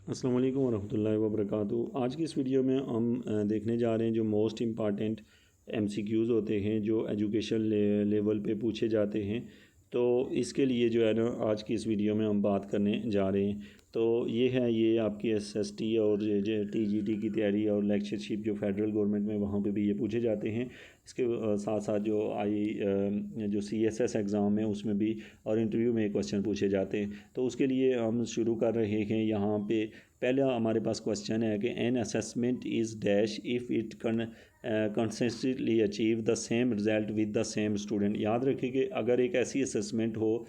अस्सलाम वालेकुम वरहमतुल्लाहि वबरकातुहू। आज की इस वीडियो में हम देखने जा रहे हैं जो मोस्ट इम्पॉर्टेंट एमसीक्यूज़ होते हैं जो एजुकेशन लेवल पे पूछे जाते हैं। तो इसके लिए जो है ना आज की इस वीडियो में हम बात करने जा रहे हैं। तो ये आपकी एसएसटी और टीजीटी की तैयारी और लेक्चरशिप जो फेडरल गवर्नमेंट में वहाँ पे भी ये पूछे जाते हैं। इसके साथ साथ जो सीएसएस एग्ज़ाम है उसमें भी और इंटरव्यू में क्वेश्चन पूछे जाते हैं। तो उसके लिए हम शुरू कर रहे हैं यहाँ पे। पहला हमारे पास क्वेश्चन है कि an assessment is dash if it consistently achieve the same result with the same student. याद रखें कि अगर एक ऐसी असेसमेंट हो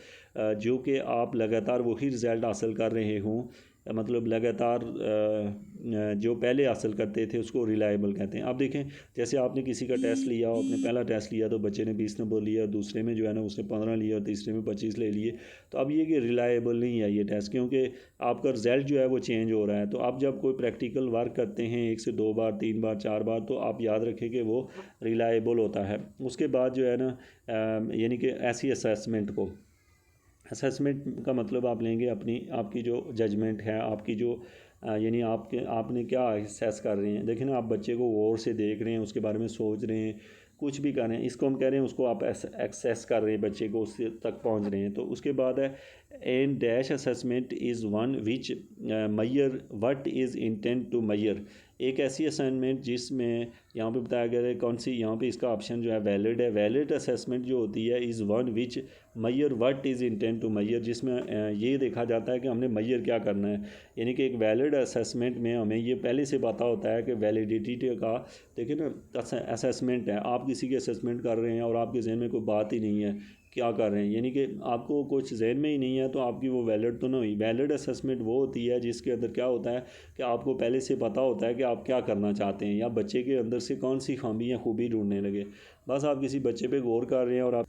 जो कि आप लगातार वही रिज़ल्ट हासिल कर रहे हों, मतलब लगातार जो पहले हासिल करते थे उसको रिलायबल कहते हैं। अब देखें, जैसे आपने किसी का टेस्ट लिया, आपने पहला टेस्ट लिया तो बच्चे ने 20 नंबर लिया, दूसरे में जो है ना उसने 15 लिए और तीसरे में 25 ले लिए। तो अब ये कि रिलायबल नहीं है ये टेस्ट, क्योंकि आपका रिज़ल्ट जो है वो चेंज हो रहा है। तो आप जब कोई प्रैक्टिकल वर्क करते हैं 1 से 2 बार, 3 बार, 4 बार, तो आप याद रखें कि वो रिलायबल होता है। उसके बाद जो है ना यानी कि ऐसी असेसमेंट का मतलब आप लेंगे आपकी जो जजमेंट है, आपकी जो यानी आपने क्या असेस कर रहे हैं। देखें ना, आप बच्चे को गौर से देख रहे हैं, उसके बारे में सोच रहे हैं, कुछ भी कर रहे हैं, इसको हम कह रहे हैं उसको आप एक्सेस कर रहे हैं, बच्चे को उससे तक पहुंच रहे हैं। तो उसके बाद है an dash assessment is one which measure what is intent to measure. एक ऐसी असाइनमेंट जिसमें यहाँ पे बताया गया है कौन सी, यहाँ पे इसका ऑप्शन जो है वैलिड है। वैलिड असेसमेंट जो होती है is one which measure what is intent to measure, जिसमें ये देखा जाता है कि हमने मैयर क्या करना है। यानी कि एक वैलिड असेसमेंट में हमें ये पहले से पता होता है कि वैलिडिटी का, देखिए ना, असेसमेंट है, आप किसी की असेसमेंट कर रहे हैं और आपके जहन में कोई बात ही नहीं है क्या कर रहे हैं, यानी कि आपको कुछ जहन में ही नहीं है, तो आपकी वो वैलिड तो ना हुई। वैलिड असेसमेंट वो होती है जिसके अंदर क्या होता है कि आपको पहले से पता होता है कि आप क्या करना चाहते हैं, या बच्चे के अंदर से कौन सी खामी या खूबी ढूंढने लगे। बस आप किसी बच्चे पे गौर कर रहे हैं और आप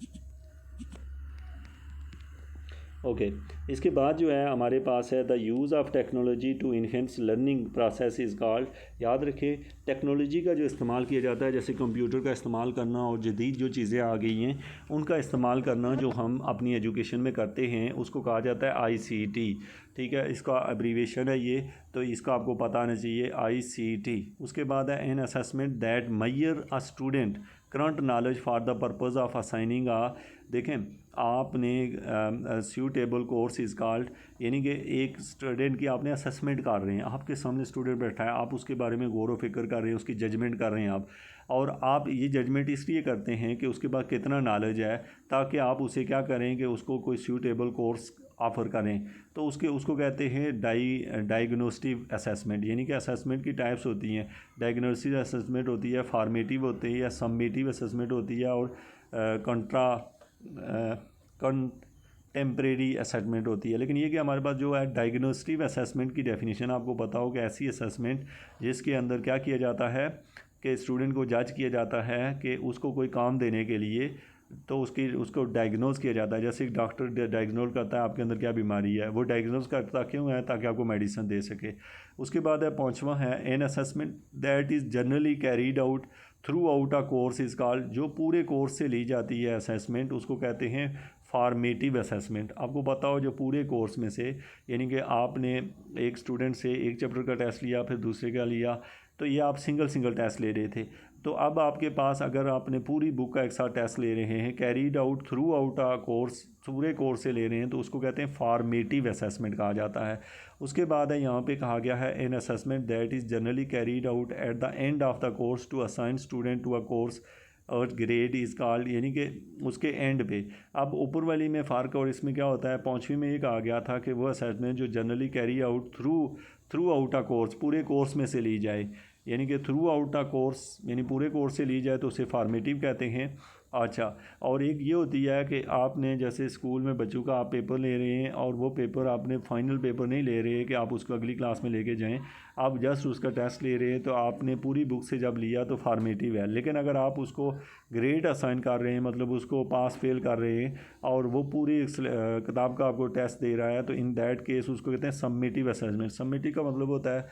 ओके। इसके बाद जो है हमारे पास है the use of technology to enhance learning process is called. याद रखें, टेक्नोलॉजी का जो इस्तेमाल किया जाता है, जैसे कंप्यूटर का इस्तेमाल करना और जदीद जो चीज़ें आ गई हैं उनका इस्तेमाल करना जो हम अपनी एजुकेशन में करते हैं उसको कहा जाता है आईसीटी। ठीक है, इसका एब्रीविएशन है ये, तो इसका आपको पता आना चाहिए आईसीटी। उसके बाद है an assessment that measure a student current knowledge for the purpose of assigning आ। देखें, आपने सूटेबल कोर्स इज़ कॉल्ड, यानी कि एक स्टूडेंट की आपने असेसमेंट कर रहे हैं, आपके सामने स्टूडेंट बैठा है, आप उसके बारे में गौर व फिक्र कर रहे हैं, उसकी जजमेंट कर रहे हैं आप। और आप ये जजमेंट इसलिए करते हैं कि उसके पास कितना नॉलेज है, ताकि आप उसे क्या करें कि उसको कोई सूटेबल कोर्स ऑफ़र करें। तो उसको कहते हैं डायग्नोस्टिक असेसमेंट। यानी कि असेसमेंट की टाइप्स होती हैं। डायग्नोस्टिक असेसमेंट होती है, फॉर्मेटिव होती है या सम्मेटिव असेसमेंट होती है, और कंटेम्प्रेरी असेसमेंट होती है। लेकिन ये कि हमारे पास जो है डायग्नोस्टिक असेसमेंट की डेफिनेशन आपको पता हो कि ऐसी असेसमेंट जिसके अंदर क्या किया जाता है कि स्टूडेंट को जज किया जाता है कि उसको कोई काम देने के लिए, तो उसको डायग्नोज किया जाता है। जैसे एक डॉक्टर डायग्नोज करता है आपके अंदर क्या बीमारी है, वो डायग्नोज करता क्यों है, ताकि आपको मेडिसिन दे सके। उसके बाद है पाँचवा है an assessment that is generally carried out through out a course is called. जो पूरे कोर्स से ली जाती है असेसमेंट उसको कहते हैं फॉर्मेटिव असेसमेंट। आपको पता हो जो पूरे कोर्स में से, यानी कि आपने एक स्टूडेंट से एक चैप्टर का टेस्ट लिया, फिर दूसरे का लिया, तो ये आप सिंगल टेस्ट ले रहे थे। तो अब आपके पास अगर आपने पूरी बुक का एक साथ टेस्ट ले रहे हैं, कैरीड आउट थ्रू आउट आ कोर्स, पूरे कोर्स से ले रहे हैं, तो उसको कहते हैं फॉर्मेटिव असेसमेंट कहा जाता है। उसके बाद है यहाँ पे कहा गया है an assessment that is generally carried out at the end of the course to assign student to a course और ग्रेड इज़ कॉल्ड, यानी कि उसके एंड पे। अब ऊपर वाली में फ़र्क, और इसमें क्या होता है, पाँचवीं में ये कहा गया था कि वो असेसमेंट जो generally carry out through out a course, पूरे कोर्स में से ली जाए, यानी कि थ्रू आउट अ कोर्स यानी पूरे कोर्स से ली जाए तो उसे फॉर्मेटिव कहते हैं। अच्छा, और एक ये होती है कि आपने जैसे स्कूल में बच्चों का आप पेपर ले रहे हैं, और वो पेपर आपने फाइनल पेपर नहीं ले रहे हैं कि आप उसको अगली क्लास में लेके जाएं, आप जस्ट उसका टेस्ट ले रहे हैं, तो आपने पूरी बुक से जब लिया तो फॉर्मेटिव है। लेकिन अगर आप उसको ग्रेड असाइन कर रहे हैं, मतलब उसको पास फेल कर रहे हैं, और वो पूरी किताब का आपको टेस्ट दे रहा है, तो इन दैट केस उसको कहते हैं सम्मेटिव असेसमेंट। सम्मेटिव का मतलब होता है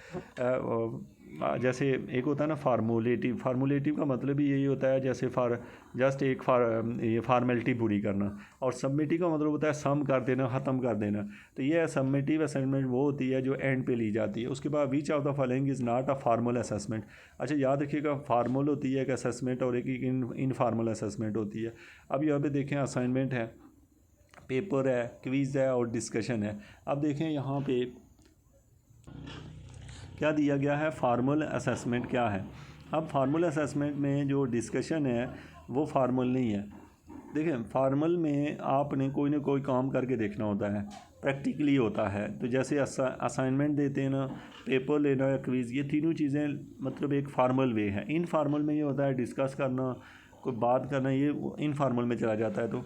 जैसे एक होता है ना फार्मूलेटिव, फार्मूलेटिव का मतलब ही यही होता है जैसे जस्ट एक ये फार्मेलिटी पूरी करना, और सबमिटिव का मतलब होता है सम कर देना, ख़त्म कर देना। तो ये सबमिटिव असेसमेंट वो होती है जो एंड पे ली जाती है। उसके बाद which of the following is not a formal assessment. अच्छा याद रखिएगा, फार्मल होती है एक असेसमेंट और एक इनफार्मल असेसमेंट होती है। अब यहाँ पे देखें असाइनमेंट है, पेपर है, क्विज़ है और डिस्कशन है। अब देखें यहाँ पे क्या दिया गया है, फार्मल असेसमेंट क्या है। अब फार्मल असेसमेंट में जो डिस्कशन है वो फार्मल नहीं है। देखिए फार्मल में आपने कोई ना कोई काम करके देखना होता है, प्रैक्टिकली होता है। तो जैसे असाइनमेंट देते हैं ना, पेपर लेना या क्विज़, ये तीनों चीज़ें मतलब एक फार्मल वे है। इनफार्मल में ये होता है डिस्कस करना, कोई बात करना, ये इनफार्मल में चला जाता है। तो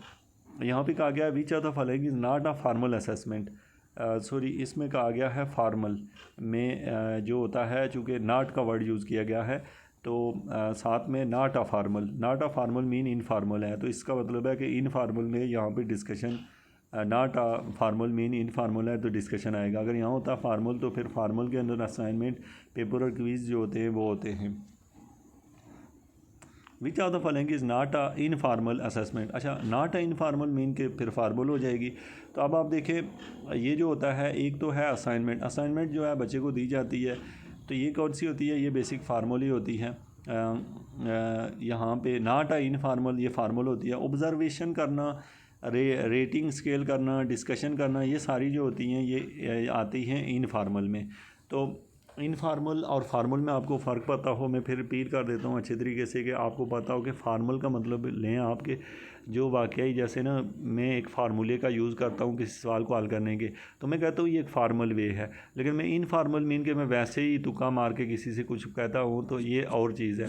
यहाँ पे कहा गया है which of the following is not a formal assessment. Sorry, इसमें कहा गया है फार्मल में जो होता है, चूँकि नॉट का वर्ड यूज़ किया गया है तो साथ में not a formal, not a formal mean informal है। तो इसका मतलब है कि इनफार्मल में यहाँ पे discussion, not a formal mean informal है तो डिस्कशन आएगा। अगर यहाँ होता फार्मल तो फिर फार्मल के अंदर असाइनमेंट, पेपर और क्विज़ जो होते हैं वो होते हैं। Which of the following is not a informal assessment. अच्छा, नॉट अ इनफार्मल मीन के फिर फार्मल हो जाएगी। तो अब आप देखें ये जो होता है, एक तो है असाइनमेंट। असाइनमेंट जो है बच्चे को दी जाती है, तो ये कौन सी होती है, ये बेसिक फार्मल ही होती है। यहाँ पे नॉट अ इनफार्मल, ये फार्मल होती है। ऑब्जर्वेशन करना, रेटिंग स्केल करना, डिस्कशन करना, ये सारी जो होती हैं ये आती हैं इनफार्मल में। तो इनफार्मल और फार्मल में आपको फ़र्क पता हो, मैं फिर रिपीट कर देता हूँ अच्छे तरीके से कि आपको पता हो कि फार्मल का मतलब लें आपके जो वाकई, जैसे ना मैं एक फार्मूले का यूज़ करता हूँ किसी सवाल को हल करने के, तो मैं कहता हूँ ये एक फार्मल वे है। लेकिन मैं इनफार्मल मीन के मैं वैसे ही तुक्का मार के किसी से कुछ कहता हूँ तो ये और चीज़ है।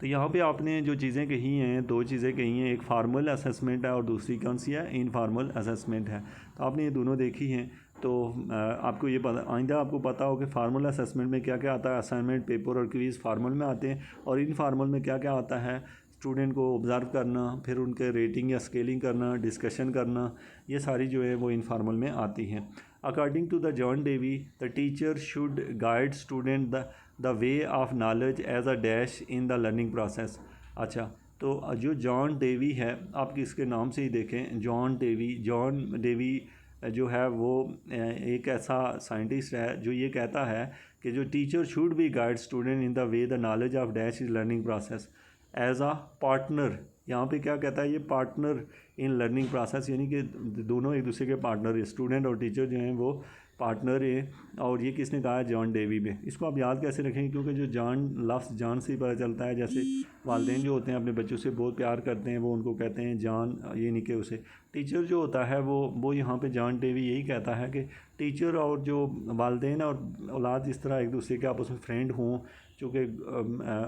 तो यहाँ पे आपने जो चीज़ें कही हैं, दो चीज़ें कही हैं, एक फार्मल असेसमेंट है और दूसरी कौन सी है, इनफार्मल असेसमेंट है। तो आपने ये दोनों देखी हैं। तो आपको ये पता, आइंदा आपको पता हो कि फार्मल असेसमेंट में क्या क्या आता है। असाइनमेंट, पेपर और क्विज़ फार्मल में आते हैं, और इनफार्मल में क्या क्या आता है, स्टूडेंट को ऑब्ज़र्व करना, फिर उनके रेटिंग या स्केलिंग करना, डिस्कशन करना, ये सारी जो है वो इनफार्मल में आती हैं। According to the John Dewey, the teacher should guide student the way of knowledge as a dash in the learning process. अच्छा, तो जो जॉन डेवी है, आप इसके नाम से ही देखें, जॉन डेवी जो है वो एक ऐसा साइंटिस्ट है जो ये कहता है कि जो teacher should be guide student in the way the knowledge of dash is learning process as a partner. यहाँ पे क्या कहता है, ये पार्टनर इन लर्निंग प्रोसेस, यानी कि दोनों एक दूसरे के पार्टनर है, स्टूडेंट और टीचर जो हैं वो पार्टनर है। और ये किसने कहा है, जॉन डेवी में। इसको आप याद कैसे रखेंगे, क्योंकि जो जान, लफ्ज़ जान से ही पता चलता है। जैसे वालिदैन जो होते हैं अपने बच्चों से बहुत प्यार करते हैं, वो उनको कहते हैं जान, ये नहीं कि उसे। टीचर जो होता है वो यहाँ पे जॉन डेवी यही कहता है कि टीचर और जो वालिदैन और औलाद इस तरह एक दूसरे के आपस में फ्रेंड हों, चूँकि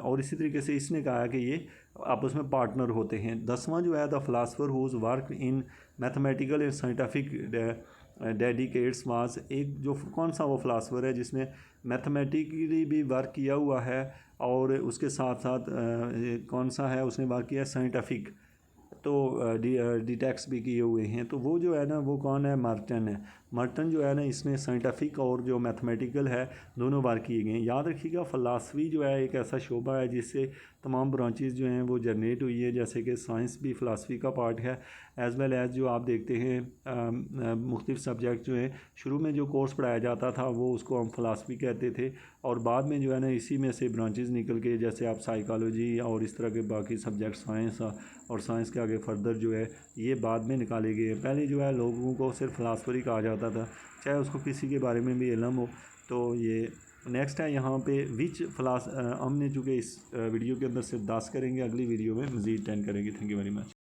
और इसी तरीके से इसने कहा है कि ये आपस में पार्टनर होते हैं। 10वां जो है, the philosopher whose work in mathematical and scientific dedicates was, एक जो कौन सा वो फिलासफर है जिसने मैथमेटिकली भी वर्क किया हुआ है, और उसके साथ साथ कौन सा है, उसने वर्क किया साइंटिफिक, तो डिटेक्ट्स भी किए हुए हैं। तो वो जो है ना, वो कौन है, मर्टन है। मर्टन जो है ना, इसने साइंटिफिक और जो मैथमेटिकल है दोनों बार किए गए हैं। याद रखिएगा, फ़िलासफ़ी जो है एक ऐसा शोबा है जिससे तमाम ब्रांचेस जो हैं वो जनरेट हुई है। जैसे कि साइंस भी फ़िलासफ़ी का पार्ट है, एज़ वेल एज़ जो आप देखते हैं मुख्तलिफ़ सब्जेक्ट जो हैं, शुरू में जो कोर्स पढ़ाया जाता था वो उसको हम फ़िलासफ़ी कहते थे, और बाद में जो है ना इसी में से ब्रांचेस निकल के, जैसे आप साइकोलॉजी और इस तरह के बाकी सब्जेक्ट, साइंस और साइंस के आगे फर्दर जो है ये बाद में निकाले गए। पहले जो है लोगों को सिर्फ फ़िलासफ़ी कहा जाता था, चाहे उसको किसी के बारे में भी इल्म हो। तो ये नेक्स्ट है यहाँ पे विच हमने चूँकि इस वीडियो के अंदर सिर्फ 10 करेंगे, अगली वीडियो में मज़ीद 10 करेंगे। Thank you very much.